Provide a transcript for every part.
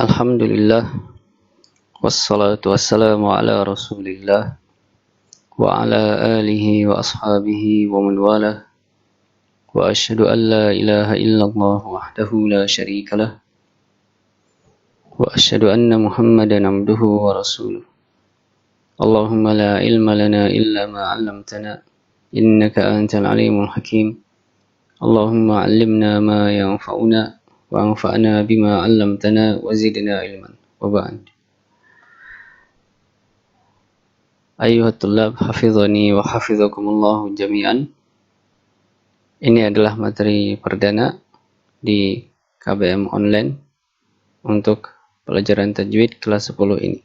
Alhamdulillah, wassalatu wassalamu ala rasulillah wa ala alihi wa ashabihi wa man walah wa ashhadu an la ilaha illallah wahdahu la syarika lah wa ashhadu anna muhammadan abduhu wa rasuluh. Allahumma la ilma lana illa ma 'allamtana innaka antal alimul hakim. Allahumma 'allimna ma yanfa'una wa anfa'na bima 'allamtana wa zidna ilman. Wa ba'd. Ayuhat tullab, hafizani wa hafizakumullahu jami'an. Ini adalah materi perdana di KBM online untuk pelajaran tajwid kelas 10 ini.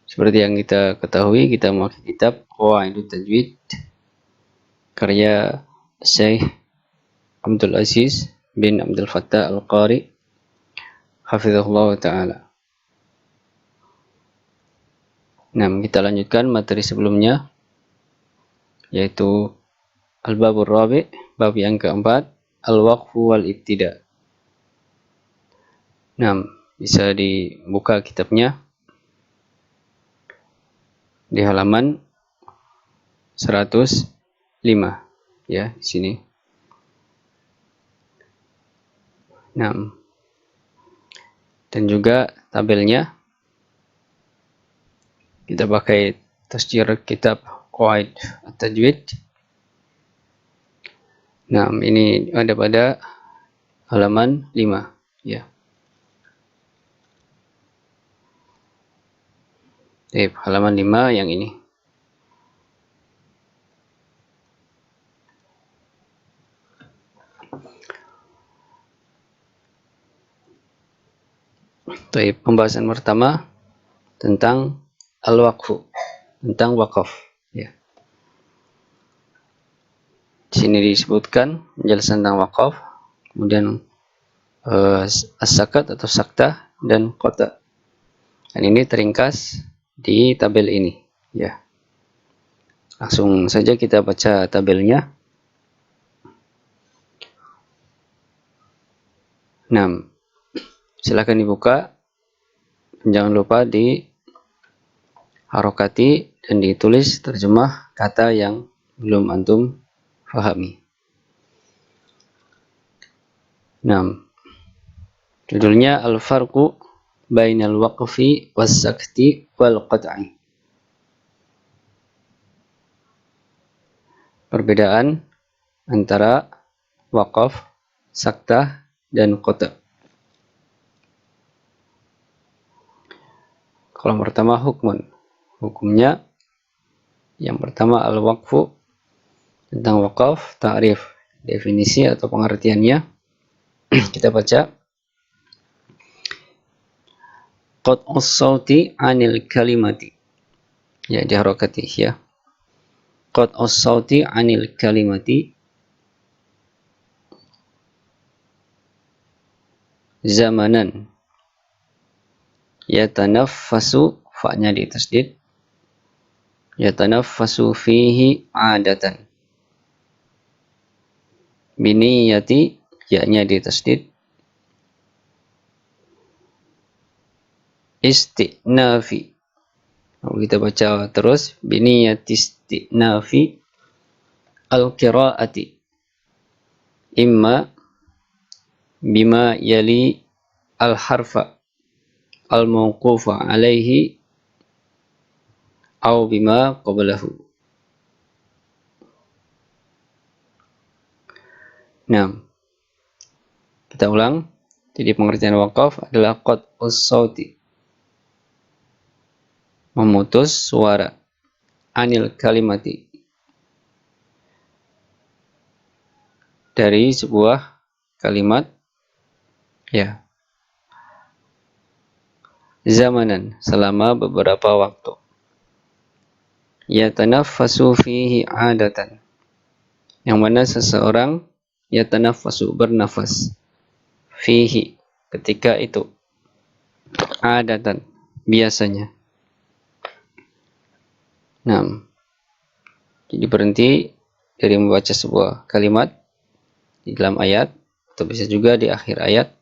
Seperti yang kita ketahui, kita memakai kitab Qawaidut Tajwid karya Syekh Abdul Aziz bin Abdul Fattah Al-Qari hafizahullah ta'ala. Nah, kita lanjutkan materi sebelumnya, yaitu Al-Babur Rabi', bab yang keempat, Al-Waqfu wal-Ibtida'. Nah, bisa dibuka kitabnya di halaman 105 ya, di sini. Nah, dan juga tabelnya kita pakai tasjir kitab Qawaid At-Tajwid. Nah, ini ada pada halaman 5 ya. Halaman 5 yang ini. Pembahasan pertama tentang al-waqfu, tentang wakaf ya. Di sini disebutkan penjelasan tentang wakaf, kemudian as-sakat atau saktah dan qata. Dan ini teringkas di tabel ini ya. Langsung saja kita baca tabelnya. 6. Silakan dibuka. Jangan lupa di harokati dan ditulis terjemah kata yang belum antum fahami. 6. Judulnya Al-Farqu Bainal Waqfi Was-Sakti Wal-Qat'i. Perbedaan antara waqaf, saktah, dan qata'. Kalau pertama hukumnya yang pertama al-waqfu, tentang waqaf, ta'rif, definisi atau pengertiannya. Kita baca qat'us sauti 'anil kalimati ya, diharokati ya. Qat'us sauti 'anil kalimati zamanan yatanaffasu, fa-nya ditasdid, yatanaffasu fihi 'adatan, biniyati, ya-nya ditasdid, isti'nafi. Kita baca terus, biniyati isti'nafi al-qira'ati imma bima yali al-harfa al-mawqufa alaihi au bima qablahu. Nah, kita ulang. Jadi pengertian waqaf adalah qat'us sauti, memutus suara, anil kalimati, dari sebuah kalimat ya, zamanan, selama beberapa waktu, yatanaffasu fihi 'adatan, yang mana seseorang yatanaffasu, bernafas, fihi, ketika itu, 'adatan, biasanya. Nah, jadi berhenti dari membaca sebuah kalimat di dalam ayat, atau bisa juga di akhir ayat.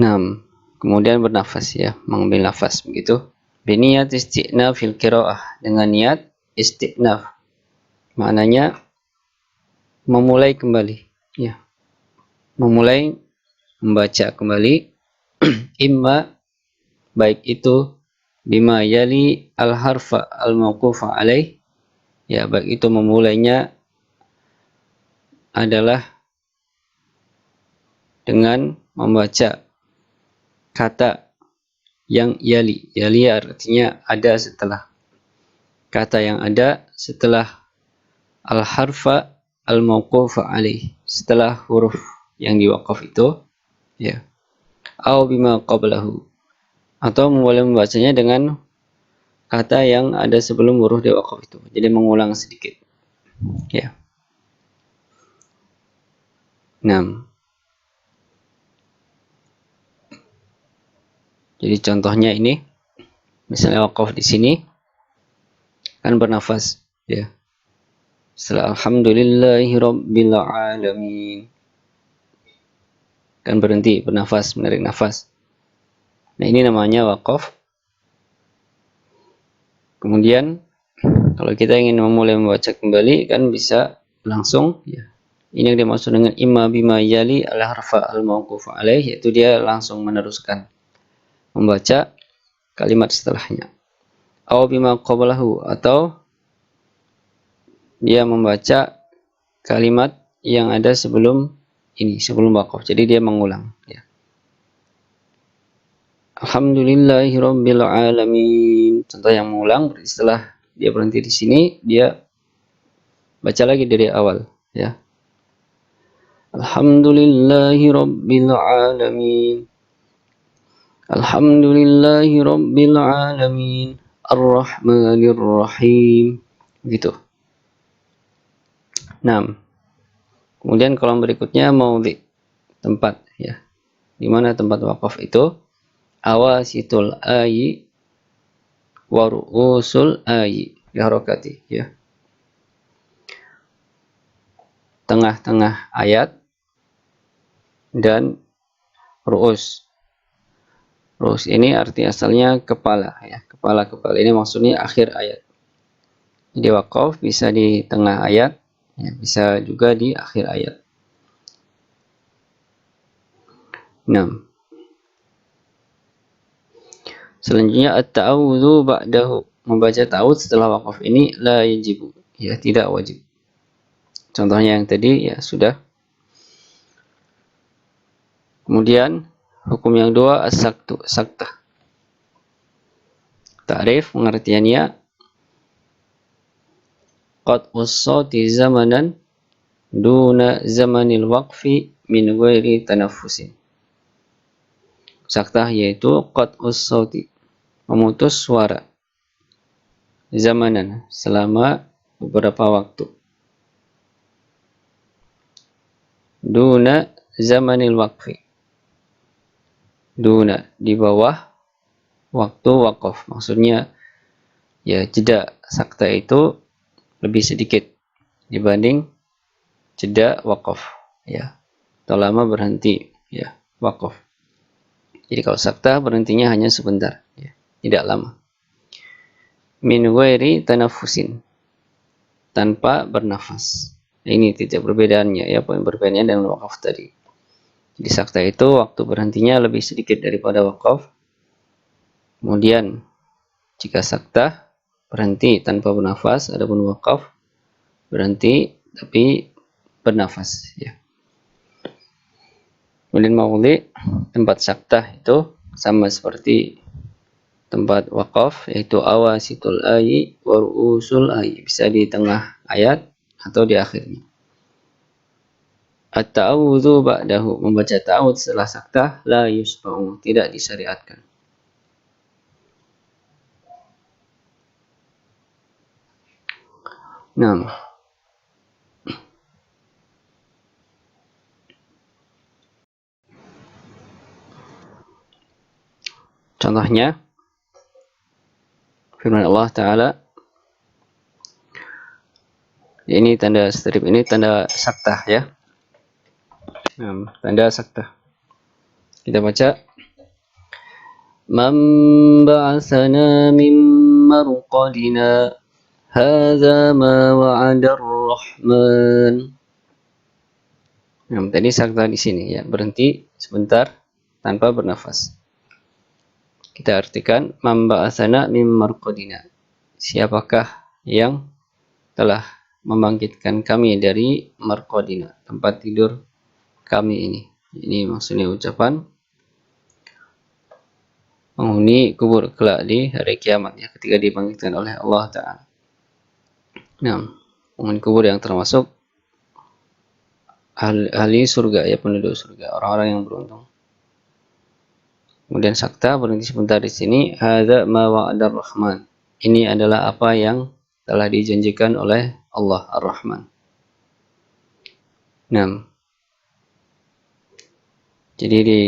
6. Kemudian bernafas ya, mengambil nafas begitu. Biniyat isti'naf fil qiraah, dengan niat isti'naf. Maknanya memulai kembali ya. Memulai membaca kembali imma baik itu bima yali al-harfa al-mawqufa alaih ya, baik itu memulainya adalah dengan membaca kata yang yali. Yali artinya ada setelah. Kata yang ada setelah al-harfa al-mawqufa alaih, setelah huruf yang diwakaf itu ya. Au bima qablahu, atau boleh membacanya dengan kata yang ada sebelum huruf diwakaf itu. Jadi mengulang sedikit ya. 6. Jadi contohnya ini, misalnya wakaf di sini kan bernafas ya. Setelah alhamdulillahi rabbil alamin kan berhenti, bernafas, menarik nafas. Nah, ini namanya wakaf. Kemudian kalau kita ingin memulai membaca kembali kan bisa langsung ya. Ini yang dimaksud dengan imma bima yali al-harfa al-mawquf alaih, yaitu dia langsung meneruskan membaca kalimat setelahnya. Aw bima qablahu, atau dia membaca kalimat yang ada sebelum ini, sebelum wakaf. Jadi dia mengulang ya. Alhamdulillahi rabbil alamin. Contoh yang mengulang, setelah dia berhenti di sini, dia baca lagi dari awal ya. Alhamdulillahi rabbil alamin. Alhamdulillahi rabbil alamin. Ar-Rahmanir Rahim. Gitu. 6. Kemudian kolom berikutnya maudhi, tempat ya. Di mana tempat wakaf itu? Awasitul ayi wa ru'usul ayi, diharokati ya. Tengah-tengah ayat dan ru'us. Ru'us ini arti asalnya kepala ya. Kepala-kepala ini maksudnya akhir ayat. Jadi wakaf bisa di tengah ayat ya, bisa juga di akhir ayat. 6. Selanjutnya at-ta'awudzu ba'dahu, membaca ta'awudz setelah wakaf ini la yajibu ya, tidak wajib. Contohnya yang tadi ya sudah. Kemudian hukum yang 2 as-saktu, saktah. Ta'rif pengertiannya qat'us shawti zamanan duna zamanil waqfi min ghairi tanaffusin. Saktah yaitu qat'us shawti, memutus suara, zamanan, selama beberapa waktu, duna zamanil waqfi, duna di bawah waktu wakaf, maksudnya ya jeda sakta itu lebih sedikit dibanding jeda wakaf ya, atau lama berhenti ya wakaf. Jadi kalau sakta berhentinya hanya sebentar ya, tidak lama. Min ghairi tanaffusin, tanpa bernafas. Ini titik perbedaannya ya, poin perbedaannya dengan wakaf tadi. Jadi sakta itu waktu berhentinya lebih sedikit daripada wakaf. Kemudian jika sakta berhenti tanpa bernafas, adapun wakaf berhenti tapi bernafas ya. Kemudian maudhi, tempat sakta itu sama seperti tempat wakaf, yaitu awasitul ayi wa ru'usul ayi, bisa di tengah ayat atau di akhirnya. At-ta'awudzu ba'dahu, membaca ta'awudz setelah sakta la yusba'u, tidak disyariatkan. Nah, contohnya firman Allah Ta'ala, Ini tanda strip, ini tanda saktah ya. Nah, tanda saktah. Kita baca. Man ba'athana min marqadina hadza ma wa'ada ar-rahman. Nah, tadi saktah di sini ya, berhenti sebentar tanpa bernafas. Kita artikan man ba'athana min marqadina. Siapakah yang telah membangkitkan kami dari marqadina, tempat tidur kami ini. Ini maksudnya ucapan penghuni kubur kelak di hari kiamat ya, ketika dibangkitkan oleh Allah Ta'ala. Nah, penghuni kubur yang termasuk ahli surga ya, penduduk surga, orang-orang yang beruntung. Kemudian sakta berhenti sebentar di sini. Hadza ma wa'ada ar-Rahman. Ini adalah apa yang telah dijanjikan oleh Allah Ar-Rahman. Nah, jadi di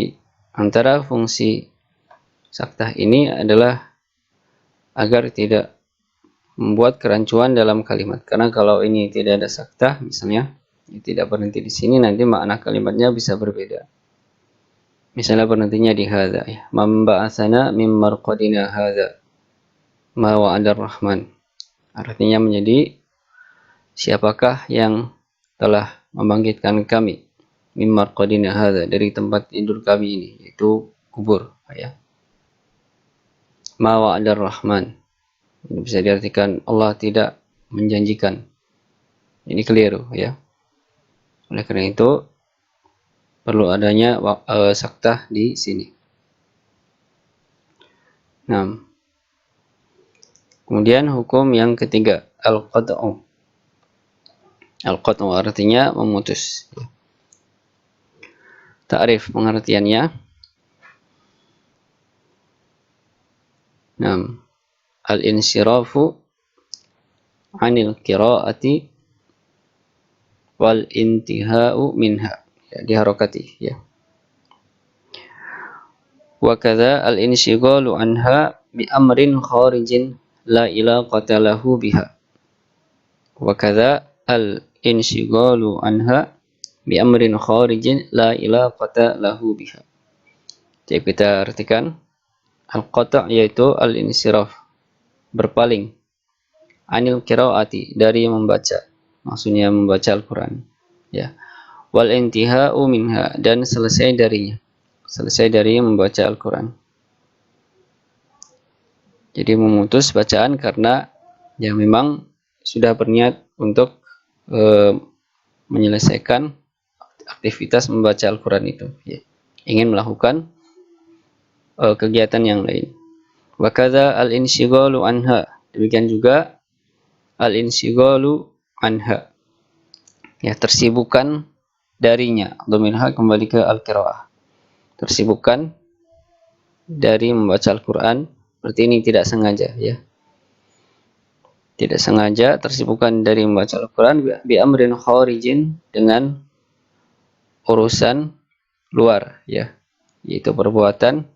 antara fungsi saktah ini adalah agar tidak membuat kerancuan dalam kalimat. Karena kalau ini tidak ada saktah, misalnya tidak berhenti di sini, nanti makna kalimatnya bisa berbeda. Misalnya berhentinya di hadza ya. Man ba'atsana min marqadina hadza ma wa'ada ar-Rahman. Artinya menjadi siapakah yang telah membangkitkan kami min marqadina hadza, dari tempat tidur kami ini, yaitu kubur ya. Ma wa'ada ar-Rahman. Ini bisa diartikan Allah tidak menjanjikan. Ini keliru ya. Oleh karena itu perlu adanya saktah di sini. Nah, kemudian hukum yang ketiga, al-qat'u. Al-qat'u artinya memutus. Ta'rif pengertiannya. Nah, al-insirafu 'anil qira'ati wal intihau minha. Ya, diharokati ya. Wa kadza al-inshigalu anha bi amrin kharijin la ilaqata lahu biha. Wa kadza al-inshigalu anha bi amrin kharijin la ilaqata lahu biha. Jadi kita artikan al-qata' yaitu al-insiraf, berpaling, anil qiraati, dari membaca, maksudnya membaca Al-Qur'an ya. Wal intihau minha, dan selesai darinya, selesai dari membaca Al-Qur'an. Jadi memutus bacaan karena ya memang sudah berniat untuk menyelesaikan aktivitas membaca Al-Quran itu ya. Ingin melakukan kegiatan yang lain. Wa kadza al-inshigalu anha, demikian juga al-inshigalu anha ya, tersibukkan darinya. Dhamirha kembali ke al-qiraah, tersibukkan dari membaca Al-Quran. Berarti ini tidak sengaja ya, tidak sengaja tersibukkan dari membaca Al-Quran bi amrin kharijin, dengan urusan luar ya, yaitu perbuatan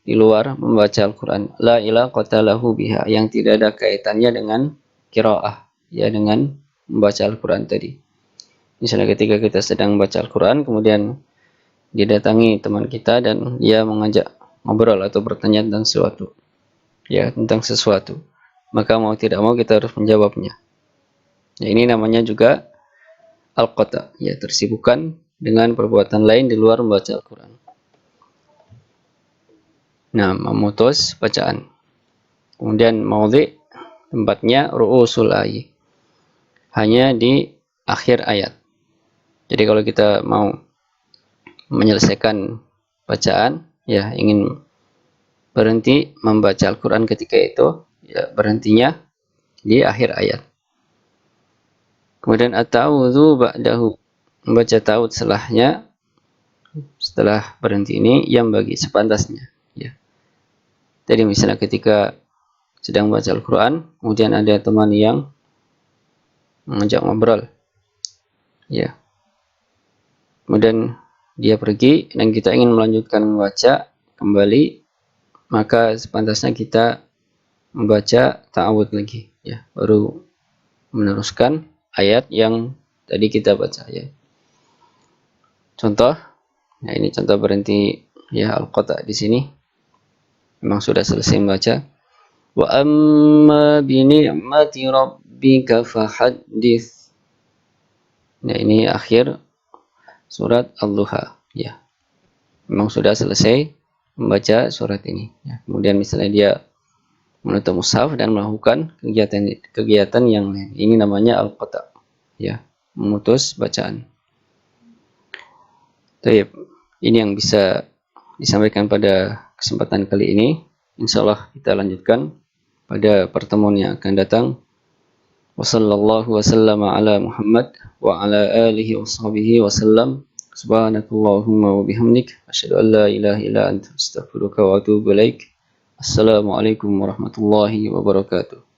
di luar membaca Al-Quran. La ilaqata lahu biha, yang tidak ada kaitannya dengan qiraah ya, dengan membaca Al-Quran tadi. Misalnya ketika kita sedang membaca Al-Quran, kemudian didatangi teman kita dan dia mengajak ngobrol atau bertanya tentang sesuatu ya, tentang sesuatu, maka mau tidak mau kita harus menjawabnya ya. Ini namanya juga al-qata ya, tersibukkan dengan perbuatan lain di luar membaca Al-Quran. Nah, memutus bacaan. Kemudian maudhi, tempatnya ru'usul ayat, hanya di akhir ayat. Jadi kalau kita mau menyelesaikan bacaan ya, ingin berhenti membaca Al-Quran ketika itu ya, berhentinya di akhir ayat. Kemudian at-ta'awudzu ba'dahu, membaca ta'awud setelahnya, setelah berhenti ini, yang bagi sepantasnya ya. Jadi misalnya ketika sedang baca Al-Quran, kemudian ada teman yang mengajak ngobrol ya, kemudian dia pergi dan kita ingin melanjutkan membaca kembali, maka sepantasnya kita membaca ta'awud lagi ya, baru meneruskan ayat yang tadi kita baca ya. Contoh, nah ini contoh berhenti ya al-qata di sini. Memang sudah selesai membaca. Wa amma bi ni'mati rabbika fahaddits. Nah, ini akhir surat Al-Duha ya. Memang sudah selesai membaca surat ini ya. Kemudian misalnya dia menutup mushaf dan melakukan kegiatan yang lain. Ini namanya al-qata ya, memutus bacaan. Baik, ini yang bisa disampaikan pada kesempatan kali ini. Insyaallah kita lanjutkan pada pertemuan yang akan datang. Wassallallahu wasallama ala Muhammad wa ala alihi washabihi wasallam. Subhanakallahumma wa bihamdik asyhadu an la ilaha illa anta astaghfiruka wa atubu ilaik. Assalamualaikum warahmatullahi wabarakatuh.